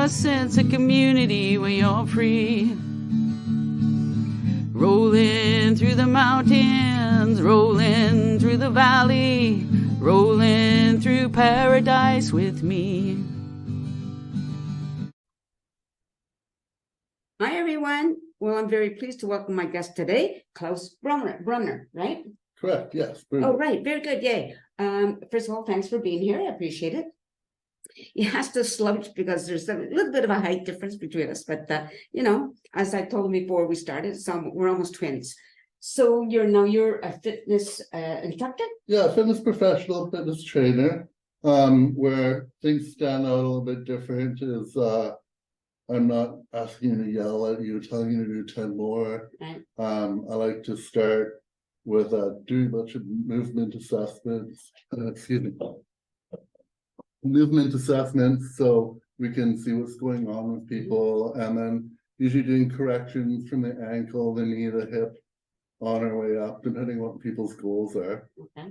a sense of community when you're free. Rolling through the mountains, rolling through the valley, rolling through paradise with me. Hi, everyone. Well, I'm very pleased to welcome my guest today, Claus Brunner, right? Correct, yes. Oh, right. Very good. Yay. First of all, thanks for being here. I appreciate it. You have to slouch because there's a little bit of a height difference between us. But, as I told him before we started, we're almost twins. So you're a fitness instructor? Yeah, fitness professional, fitness trainer. Where things stand out a little bit different is I'm not asking you to yell at you, telling you to do 10 more. Right. I like to start with doing a bunch of movement assessments. Movement assessments, so we can see what's going on with people, and then usually doing corrections from the ankle, the knee, the hip, on our way up, depending on what people's goals are. Okay.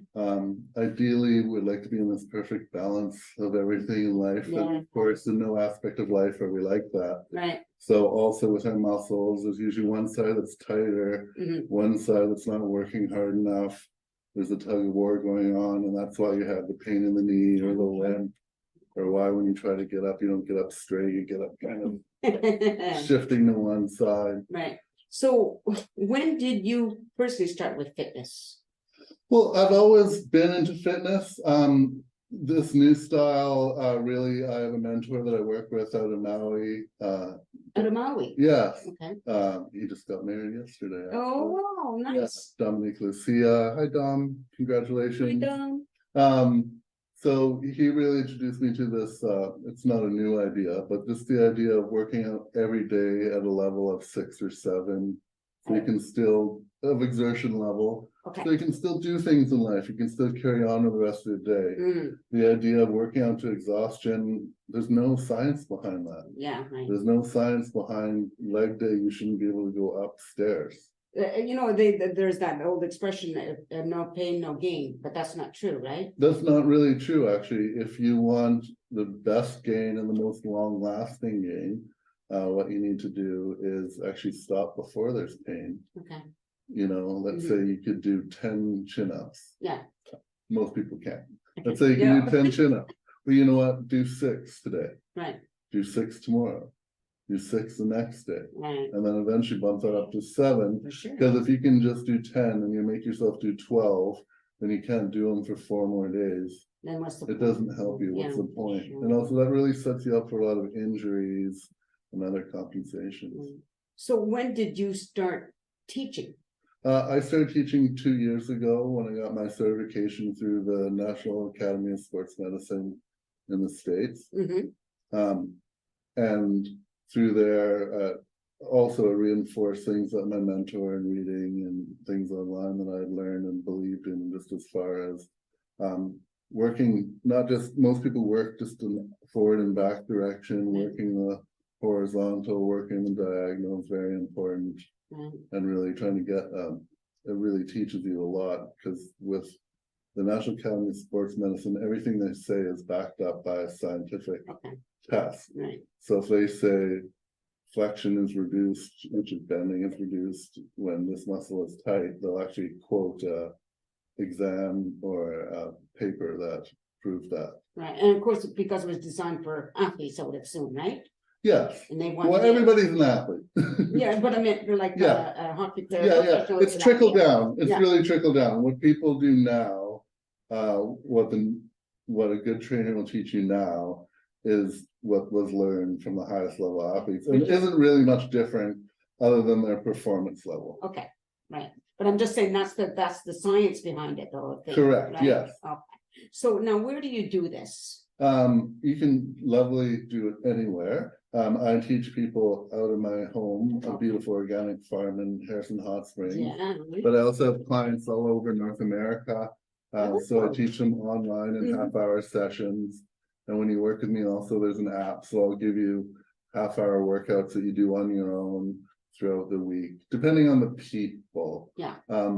Ideally, we'd like to be in this perfect balance of everything in life. Yeah. And of course, there's no aspect of life where we like that. Right. So also with our muscles, there's usually one side that's tighter, one side that's not working hard enough. There's a tug of war going on, and that's why you have the pain in the knee or the limp, or why when you try to get up, you don't get up straight, you get up kind of shifting to one side. Right. So when did you firstly start with fitness? Well, I've always been into fitness. This new style, really, I have a mentor that I work with out of Maui. Out of Maui? Yes. Okay. He just got married yesterday. Oh, wow, nice. Yes, Dominique Lucia. Hi, Dom. Congratulations. Hi, Dom. So he really introduced me to this, it's not a new idea, but just the idea of working out every day at a level of 6 or 7. So you can still have exertion level. Okay. So you can still do things in life. You can still carry on with the rest of the day. The idea of working out to exhaustion, there's no science behind that. Yeah, right. There's no science behind leg day. You shouldn't be able to go upstairs. There's that old expression, no pain, no gain, but that's not true, right? That's not really true, actually. If you want the best gain and the most long-lasting gain, what you need to do is actually stop before there's pain. Okay. Let's say you could do 10 chin-ups. Yeah. Most people can't. Let's say you can do 10 chin-ups. Well, you know what? Do 6 today. Right. Do 6 tomorrow. Do 6 the next day. Right. And then eventually bump that up to 7. For sure. Because if you can just do 10 and you make yourself do 12, then you can't do them for 4 more days. Then what's the It point? Doesn't help you. What's the point? Sure. And also that really sets you up for a lot of injuries and other compensations. So when did you start teaching? I started teaching 2 years ago when I got my certification through the National Academy of Sports Medicine in the States. And through there, also reinforced things that my mentor and reading and things online that I had learned and believed in, just as far as working, not just, most people work just in forward and back direction, working the horizontal, working the diagonal is very important. And really trying to get, it really teaches you a lot, because with the National Academy of Sports Medicine, everything they say is backed up by a scientific test. Right. So if they say flexion is reduced, which is bending is reduced when this muscle is tight, they'll actually quote exam or a paper that proves that. Right. And of course, because it was designed for athletes, I would assume, right? Yes. And they want well, everybody's an athlete. Yeah, but I meant they're like a hockey player. Yeah. It's trickle down. It's really trickle down. What people do now, what a good trainer will teach you now is what was learned from the highest level athletes. And it isn't really much different other than their performance level. Okay, right. But I'm just saying that's the science behind it, though. Correct, right? yes. Okay. So now where do you do this? You can lovely do it anywhere. I teach people out of my home, a beautiful organic farm in Harrison Hot Springs. Yeah. But I also have clients all over North America. So I teach them online in half-hour sessions. And when you work with me, also there's an app. So I'll give you half-hour workouts that you do on your own throughout the week, depending on the people. Yeah. A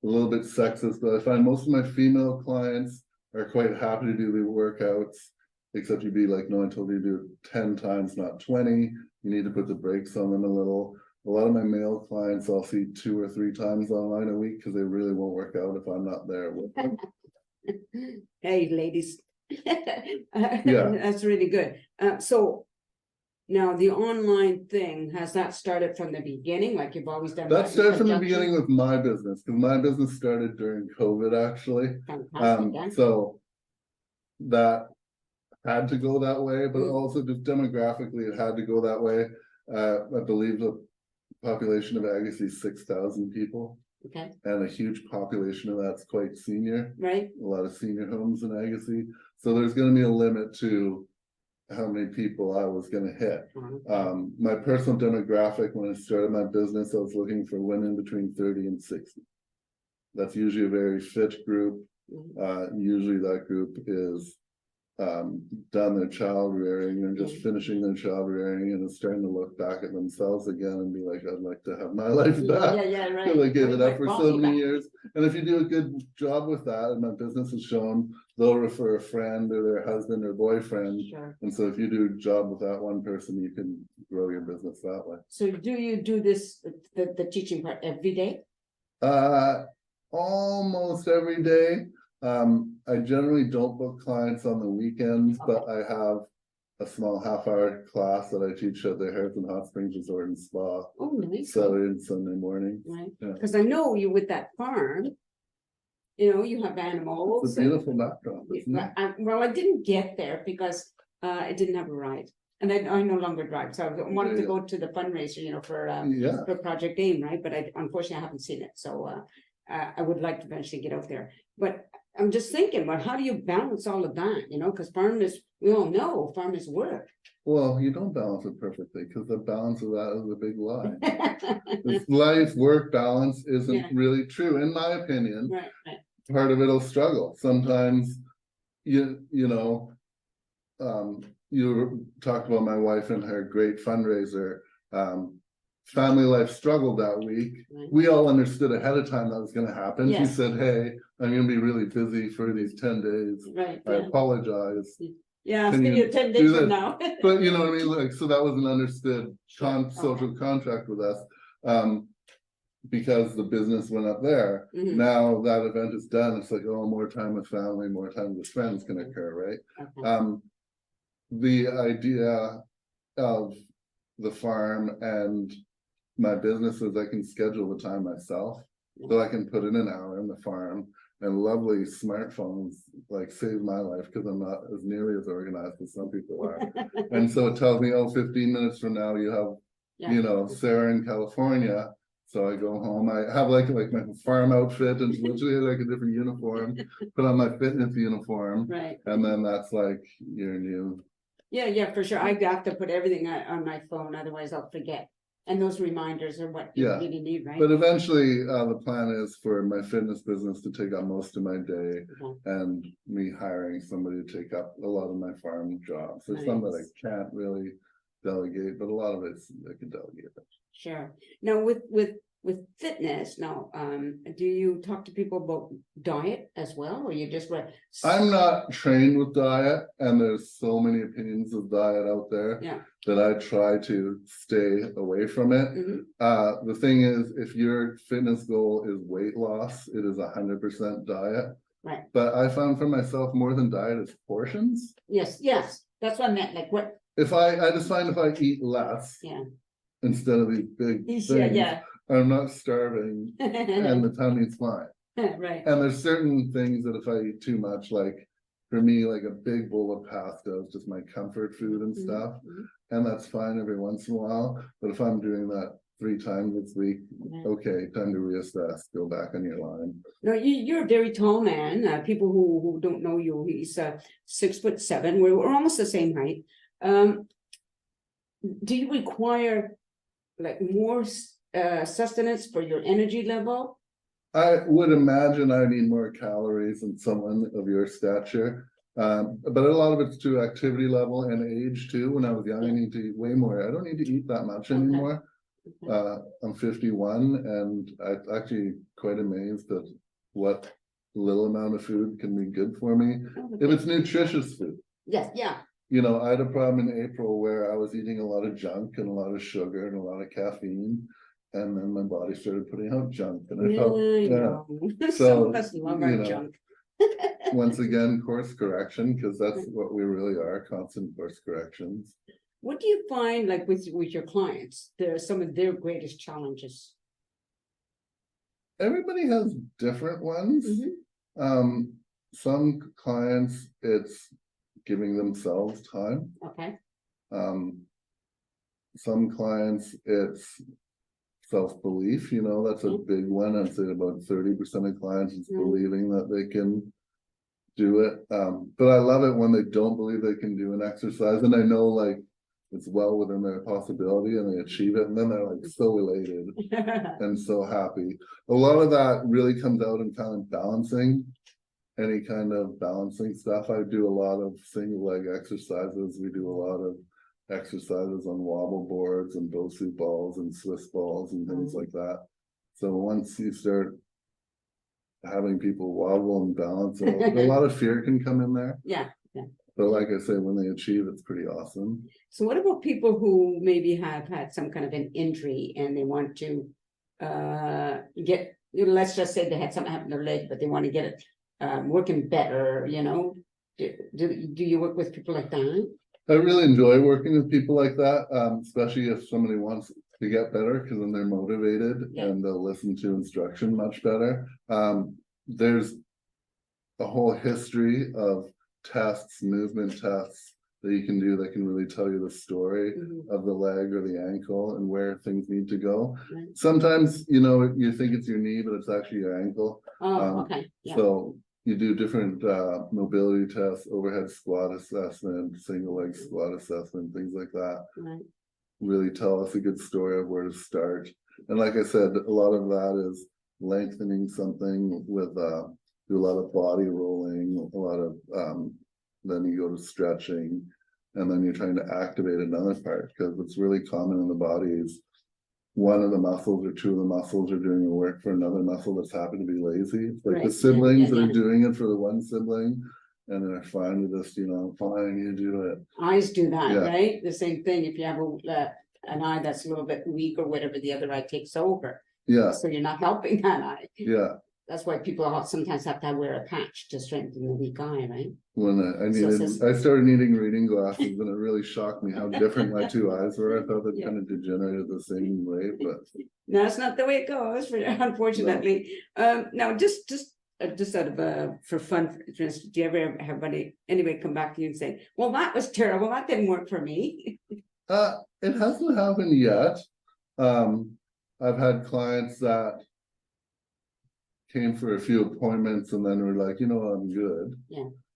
little bit sexist, but I find most of my female clients are quite happy to do the workouts except you'd be like, no, I told you to do it 10 times, not 20. You need to put the brakes on them a little. A lot of my male clients I'll see 2 or 3 times online a week because they really won't work out if I'm not there with them. Hey, ladies. Yeah. That's really good. So now the online thing, has that started from the beginning? Like you've always done That in started from the conjunction? beginning with my business, because my business started during COVID, actually. Fantastic, yeah. So that had to go that way, but Mm. also just demographically, it had to go that way. I believe the population of Agassiz is 6,000 people, Okay, and a huge population of that's quite senior. right? A lot of senior homes in Agassiz. So there's going to be a limit to how many people I was going to hit. My personal demographic when I started my business, I was looking for women between 30 and 60. That's usually a very fit group. Usually that group is done their child rearing and just finishing their child rearing and is starting to look back at themselves again and be like, I'd like to have my life back. Yeah, right. I gave it up for so many back. years. And if you do a good job with that, and my business has shown, they'll refer a friend or their husband or boyfriend. Sure. And so if you do a job with that one person, you can grow your business that way. So do you do this, the teaching part every day? Almost every day. I generally don't book clients on the weekends, but I have a small half-hour class that I teach at the Hareton Hot Springs Resort and Spa. Oh, nice. Saturday and Sunday morning. Right, Yeah. because I know you with that farm, you have animals. It's a beautiful backdrop, isn't it? Well, I didn't get there because it didn't have a ride. And I no longer drive, so I wanted to go to the fundraiser, for Project AIM, right? But unfortunately I haven't seen it, so I would like to eventually get out there. But I'm just thinking, well, how do you balance all of that? Because we all know farm is work. Well, you don't balance it perfectly because the balance of that is a big lie. This life work balance isn't really true, in my opinion. Right. Part of it'll struggle. Sometimes you talked about my wife and her great fundraiser. Family life struggled that week. Right. We all understood ahead of time that was going to happen. Yes. She said, hey, I'm going to be really busy for these 10 days. Right. I apologize. Yeah, I'll Can see you 10 days from now. But you know what I mean? Like, so that was an understood social contract with us. Because the business went up there. Now that event is done, it's like, oh, more time with family, more time with friends can occur, right? Okay. The idea of the farm and my business is I can schedule the time myself. So I can put in an hour in the farm, and lovely smartphones like save my life because I'm not as nearly as organized as some people are. And so it tells me, oh, 15 minutes from now you have Sarah in California. So I go home, I have like my farm outfit and literally like a different uniform, put on my fitness uniform. Right. And then that's like your new. Yeah, for sure. I have to put everything on my phone, otherwise I'll forget. And those reminders are what you really need, right? But eventually the plan is for my fitness business to take up most of my day, and me hiring somebody to take up a lot of my farm jobs. There's some that I can't really delegate, but a lot of it's I can delegate it. Sure. Now with fitness, now do you talk to people about diet as well, or you just I'm not trained with diet, and there's so many opinions of diet out there that I try to stay away from it. The thing is, if your fitness goal is weight loss, it is 100% diet. Right. But I found for myself more than diet is portions. Yes, that's what I meant. Like what? If I just find if I eat less, instead of these big things, I'm not starving, and the tummy's fine. Right. And there's certain things that if I eat too much, like for me, like a big bowl of pasta is just my comfort food and stuff. And that's fine every once in a while. But if I'm doing that 3 times this week, okay, time to reassess, go back on your line. No, you're a very tall man. People who don't know you, he's 6'7". We're almost the same height. Do you require like more sustenance for your energy level? I would imagine I need more calories than someone of your stature. But a lot of it's to activity level and age too. When I was young, I need to eat way more. I don't need to eat that much anymore. I'm 51, and I'm actually quite amazed at what little amount of food can be good for me if it's nutritious food. Yes, you know, I had a problem in April where I was eating a lot of junk and a lot of sugar and a lot of caffeine. And then my body started putting out junk and I felt, Some So, of us love you our know, junk. once again, course correction, because that's what we really are, constant course corrections. What do you find like with your clients? There are some of their greatest challenges. Everybody has different ones. Some clients, it's giving themselves time. Okay. Some clients, it's self-belief, you know, that's a big one. I'd say about 30% of clients is believing that they can do it. But I love it when they don't believe they can do an exercise, and I know like it's well within their possibility and they achieve it, and then they're like so elated and so happy. A lot of that really comes out in kind of balancing, any kind of balancing stuff. I do a lot of single leg exercises. We do a lot of exercises on wobble boards and Bosu balls and Swiss balls and things like that. So once you start having people wobble and balance, a lot of fear can come in there. Yeah. But like I say, when they achieve, it's pretty awesome. So what about people who maybe have had some kind of an injury and they want to get, let's just say they had something happen to their leg, but they want to get it working better, you know? Do you work with people like that? I really enjoy working with people like that, especially if somebody wants to get better, because then they're motivated and they'll listen to instruction much better. There's a whole history of tests, movement tests that you can do that can really tell you the story of the leg or the ankle and where things need to go. Sometimes, you know, you think it's your knee, but it's actually your ankle. Okay. So you do different mobility tests, overhead squat assessment, single leg squat assessment, things like that. Really tell us a good story of where to start. And like I said, a lot of that is lengthening something with do a lot of body rolling, a lot of then you go to stretching, and then you're trying to activate another part, because what's really common in the body is one of the muscles or two of the muscles are doing the work for another muscle that's happy to be lazy. It's like the siblings that are doing it for the one sibling, and they're fine to just, you know, fine, you do it. Eyes do that, right? The same thing. If you have an eye that's a little bit weak or whatever, the other eye takes over. So you're not helping that eye. That's why people sometimes have to wear a patch to strengthen the weak eye, right? When I started needing reading glasses, and it really shocked me how different my two eyes were. I thought they kind of degenerated the same way, but no, it's not the way it goes, unfortunately. Now, just out of for fun, for instance, do you ever have anybody come back to you and say, "Well, that was terrible. That didn't work for me"? It hasn't happened yet. I've had clients that came for a few appointments and then were like, you know, I'm good.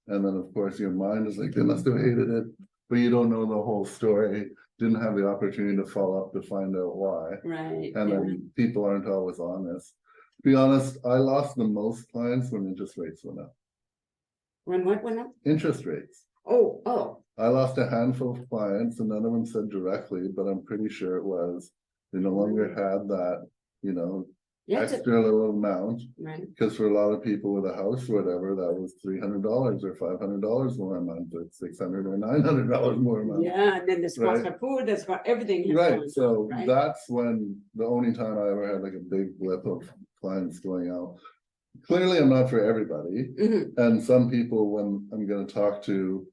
And then of course your mind is like, they must have hated it, but you don't know the whole story. Didn't have the opportunity to follow up to find out why. And then people aren't always honest. To be honest, I lost the most clients when interest rates went up. When what went up? Interest rates. I lost a handful of clients, and none of them said directly, but I'm pretty sure it was they no longer had that, you know, extra little amount, because for a lot of people with a house or whatever, that was $300 or $500 more a month, or $600 or $900 more a month. And then there's cost of food, there's got everything. So that's when the only time I ever had like a big blip of clients going out. Clearly, I'm not for everybody, and some people, when I'm going to talk to,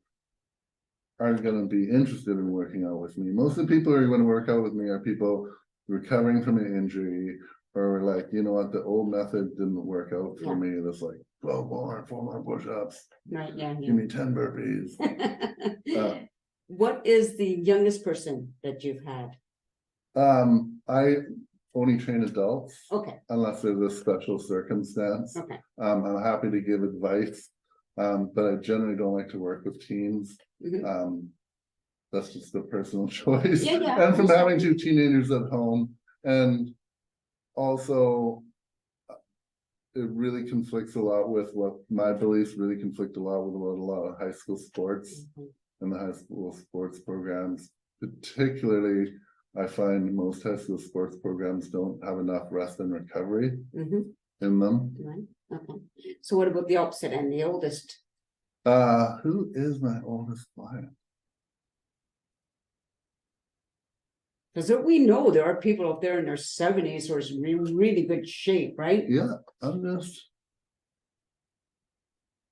aren't going to be interested in working out with me. Most of the people who are going to work out with me are people recovering from an injury, or like, you know what, the old method didn't work out for me. That's like 12 more, 4 more push-ups. Give me 10 burpees. What is the youngest person that you've had? I only train adults. Unless there's a special circumstance. I'm happy to give advice, but I generally don't like to work with teens. That's just a personal choice. And from having 2 teenagers at home, and also it really conflicts a lot with what my beliefs really conflict a lot with a lot of high school sports and the high school sports programs. Particularly, I find most high school sports programs don't have enough rest and recovery in them. So what about the opposite and the oldest? Who is my oldest client? Because we know there are people out there in their 70s who are in really good shape, right? Yeah,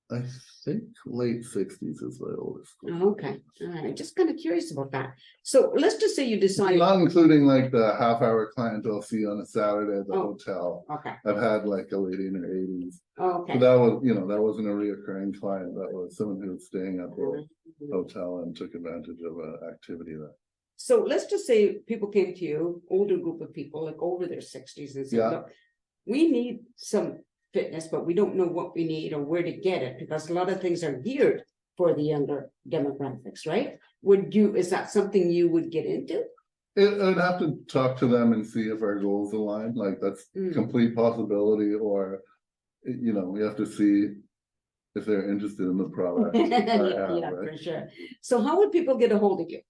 I think late 60s is my oldest. Okay, all right. Just kind of curious about that. So let's just say you decide. Not including like the half-hour client I'll see on a Saturday at the Oh. hotel. Okay, I've had like a lady in her 80s. okay. So that was, that wasn't a reoccurring client. That was someone who was staying at the Mhm. hotel and took advantage of an activity there. So let's just say people came to you, older group of people, like over their 60s, and said, Yeah. look, we need some fitness, but we don't know what we need or where to get it, because a lot of things are geared for the younger demographics, right? Is that something you would get into? I'd have to talk to them and see if our goals align, like that's complete possibility, or, we have to see if they're interested in the product. Yeah, right? for sure. So how would people get a hold of you?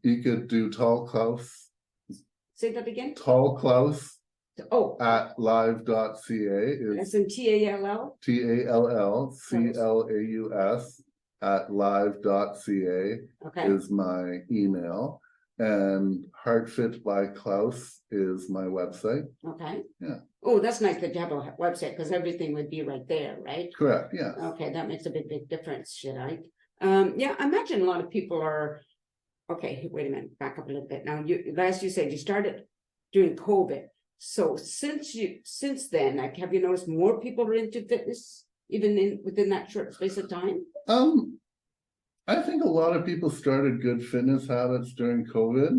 You could do Tall Claus. Say that again? Tall Claus Oh, at live.ca that's is in TALL? TALLCLAUS at live.ca Okay, is my email, and Heartfit by Klaus is my website. okay. Yeah. Oh, that's nice that you have a website, because everything would be right there, right? Correct, yeah. Okay, that makes a big difference, should I? Yeah, I imagine a lot of people are, okay, wait a minute, back up a little bit. Now, as you said, you started during COVID. So since then, like, have you noticed more people are into fitness, even within that short space of time? I think a lot of people started good fitness habits during COVID.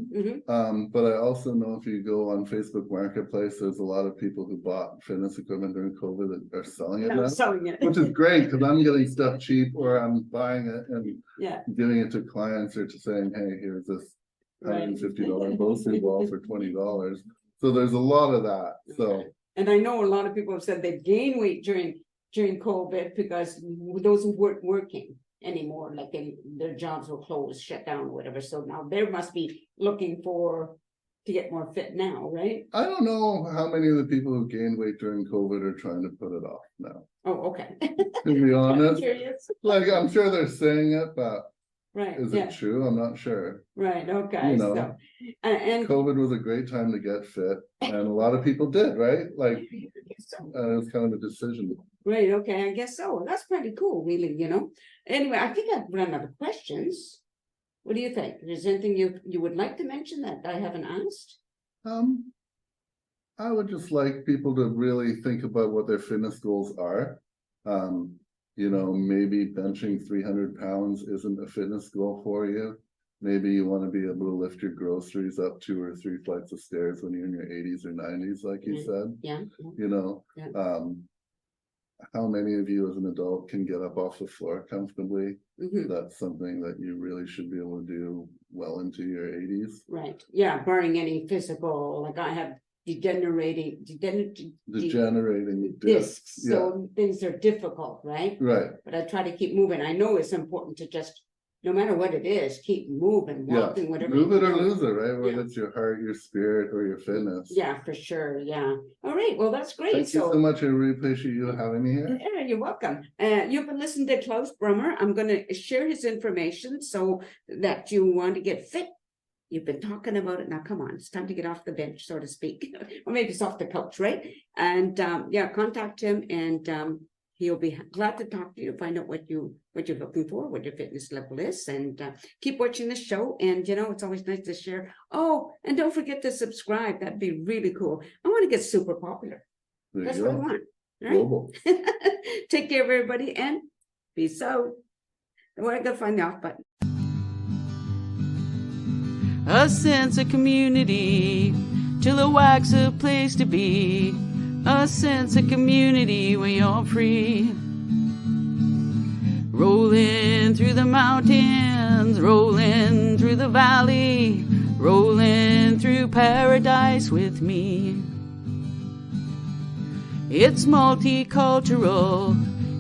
Mhm. But I also know if you go on Facebook Marketplace, there's a lot of people who bought fitness equipment during COVID that are selling it No, now, selling it. which is great because I'm getting stuff cheap, or I'm buying it and Yeah, giving it to clients, or to saying, hey, here's this right. $150 grocery ball for $20. So there's a lot of that. So Okay. And I know a lot of people have said they've gained weight during COVID because those who weren't working anymore, like their jobs were closed, shut down, or whatever. So now they must be looking to get more fit now, right? I don't know how many of the people who gained weight during COVID are trying to put it off now. Oh, okay. To be I'm honest, curious. like I'm sure they're saying it, but Right. is Yeah. it true? I'm not sure. Right. Okay. So, and COVID was a great time to get fit, and a lot of people did, right? Like it was kind of a decision. right. Okay. I guess so. That's pretty cool, really. Anyway, I think I've run out of questions. What do you think? Is there anything you would like to mention that I haven't asked? I would just like people to really think about what their fitness goals are. Maybe benching 300 pounds isn't a fitness goal for you. Maybe you want to be able to lift your groceries up 2 or 3 flights of stairs when you're in your 80s or 90s, like you said. Yeah. Yeah. How many of you as an adult can get up off the floor comfortably? Mhm. That's something that you really should be able to do well into your 80s. Right. Yeah. Barring any physical, like I have degenerating discs. Yeah. So things are difficult, right? Right. But I try to keep moving. I know it's important to just, no matter what it is, keep moving, Yeah. walking, whatever. Move you it or do. lose it, right? Whether Yeah. it's your heart, your spirit, or your fitness. Yeah, for sure. Yeah. All right. Well, that's great. Thank you so much. I really appreciate you having me here. Yeah, you're welcome. You've been listening to Claus Brunner. I'm going to share his information so that you want to get fit. You've been talking about it. Now, come on. It's time to get off the bench, so to speak. Or maybe it's off the couch, right? And contact him, and he'll be glad to talk to you, find out what you're looking for, what your fitness level is, and keep watching the show. And, it's always nice to share. Oh, and don't forget to subscribe. That'd be really cool. I want to get super popular. There That's you what I go. want. All Global. right. Take care, everybody, and peace out. I gotta find the off button. A sense of community, Chilliwack's a place to be. A sense of community where you're free. Rolling through the mountains, rolling through the valley, rolling through paradise with me. It's multicultural,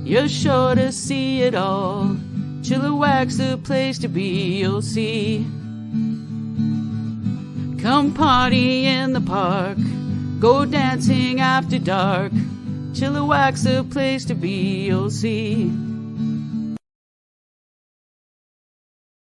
you're sure to see it all. Chilliwack's the place to be, you'll see. Come party in the park, go dancing after dark. Chilliwack's the place to be, you'll see.